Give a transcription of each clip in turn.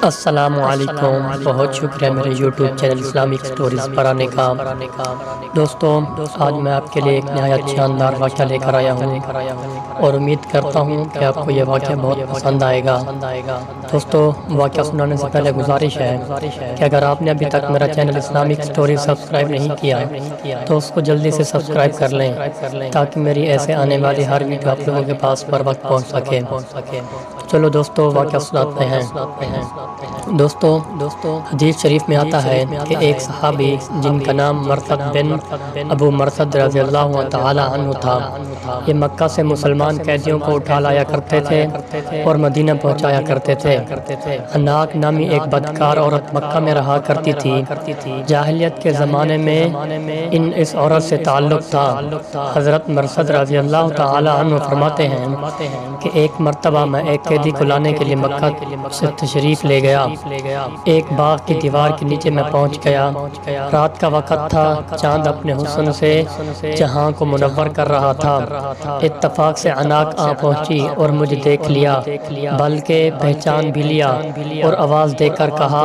السلام علیکم، بہت شکریہ میرے یوٹیوب چینل اسلامک سٹوریز پر آنے کا۔ دوستو، آج میں آپ کے لیے ایک نہایت شاندار واقعہ لے کر آیا ہوں اور امید کرتا ہوں کہ آپ کو یہ واقعہ بہت پسند آئے گا۔ دوستو، واقعہ سنانے سے پہلے گزارش ہے کہ اگر آپ نے ابھی تک میرا چینل اسلامک سٹوریز سبسکرائب نہیں کیا تو اس کو جلدی سے سبسکرائب کر لیں تاکہ میری ایسے آنے والی ہر ویڈیو آپ لوگوں کے پاس پر وقت پہنچ سکے۔ چلو دوستو، واقعہ سناتے ہیں۔ دوستو، حدیث شریف میں آتا ہے کہ ایک صحابی جن کا نام مرثد بن ابو مرثد رضی اللہ تعالی عنہ تھا، یہ مکہ سے مسلمان قیدیوں کو اٹھا لایا کرتے تھے اور مدینہ پہنچایا کرتے تھے۔ عناق نامی ایک بدکار عورت مکہ میں رہا کرتی تھی۔ جاہلیت کے زمانے میں اس عورت سے تعلق تھا۔ حضرت مرثد رضی اللہ تعالی عنہ فرماتے ہیں کہ ایک مرتبہ میں ایک قیدی کو لانے کے لیے مکہ سے تشریف لے گیا۔ ایک باغ کی دیوار کے نیچے میں پہنچ گیا۔ رات کا وقت تھا، چاند اپنے حسن سے جہاں کو منور کر رہا تھا۔ اتفاق سے عناق آ پہنچی اور مجھے دیکھ لیا، بلکہ پہچان بھی لیا اور آواز دے کر کہا،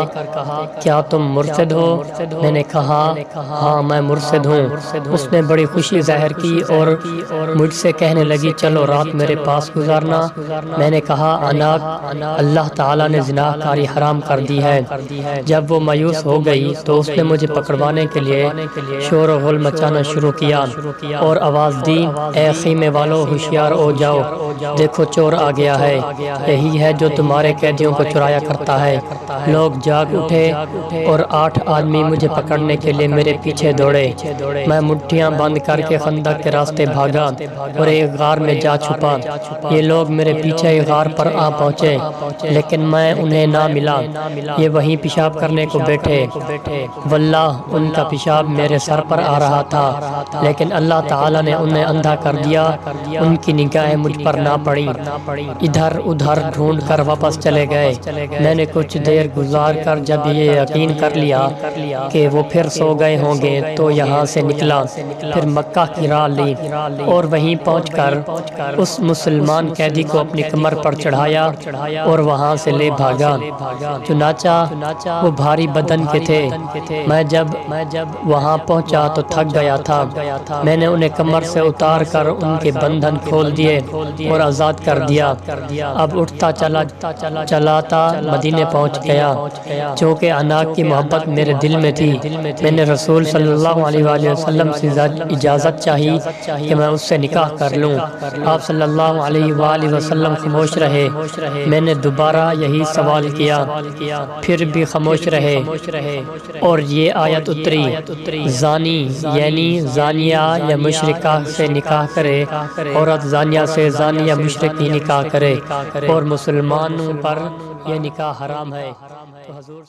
کیا تم مرشد ہو؟ میں نے کہا، ہاں میں مرشد ہوں۔ اس نے بڑی خوشی ظاہر کی اور مجھ سے کہنے لگی، چلو رات میرے پاس گزارنا۔ میں نے کہا، عناق، اللہ تعالیٰ نے زنا کاری حرام کر دی ہے۔ جب وہ مایوس ہو گئی تو اس نے مجھے پکڑوانے کے لیے شور و غل مچانا شروع کیا اور آواز دی، اے خیمے والو، ہوشیار ہو جاؤ، دیکھو چور آ گیا ہے، یہی ہے جو تمہارے قیدیوں کو چرایا کرتا ہے۔ لوگ جاگ اٹھے اور 8 آدمی مجھے پکڑنے کے لیے میرے پیچھے دوڑے۔ میں مٹھیاں بند کر کے خندق کے راستے بھاگا اور ایک غار میں جا چھپا۔ یہ لوگ میرے پیچھے غار پر آ پہنچے لیکن میں انہیں نہ ملا۔ یہ وہیں پیشاب کرنے کو بیٹھے۔ واللہ ان کا پیشاب میرے سر پر آ رہا تھا، لیکن اللہ تعالیٰ نے انہیں اندھا کر دیا، ان کی نگاہیں مجھ پر نہ پڑیں۔ ادھر ادھر ڈھونڈ کر واپس چلے گئے۔ میں نے کچھ دیر گزار کر جب یہ یقین کر لیا کہ وہ پھر سو گئے ہوں گے تو یہاں سے نکلا، پھر مکہ کی راہ لی اور وہیں پہنچ کر اس مسلمان قیدی کو اپنی کمر پر چڑھایا اور وہاں سے لے بھاگا۔ چنانچہ وہ بھاری بدن کے تھے۔ میں جب وہاں پہنچا تو تھک گیا تھا۔ میں نے انہیں کمر سے اتار کر ان کے بندھن کھول دیے اور آزاد کر دیا۔ اب اٹھتا چلاتا مدینے پہنچ گیا۔ چونکہ عناق کی محبت میرے دل میں تھی، میں نے رسول صلی اللہ علیہ وآلہ وسلم سے اجازت چاہی کہ میں اس سے نکاح کر لوں۔ آپ صلی اللہ علیہ وآلہ وسلم خاموش رہے۔ میں نے دوبارہ یہی سوال کیا، پھر بھی خاموش رہے اور یہ آیت اتری، زانی یعنی زانیہ یا مشرکہ سے نکاح کرے، عورت زانیہ سے زانی یا مشرک ہی نکاح کرے، اور مسلمانوں پر یہ نکاح حرام ہے۔ تو حضور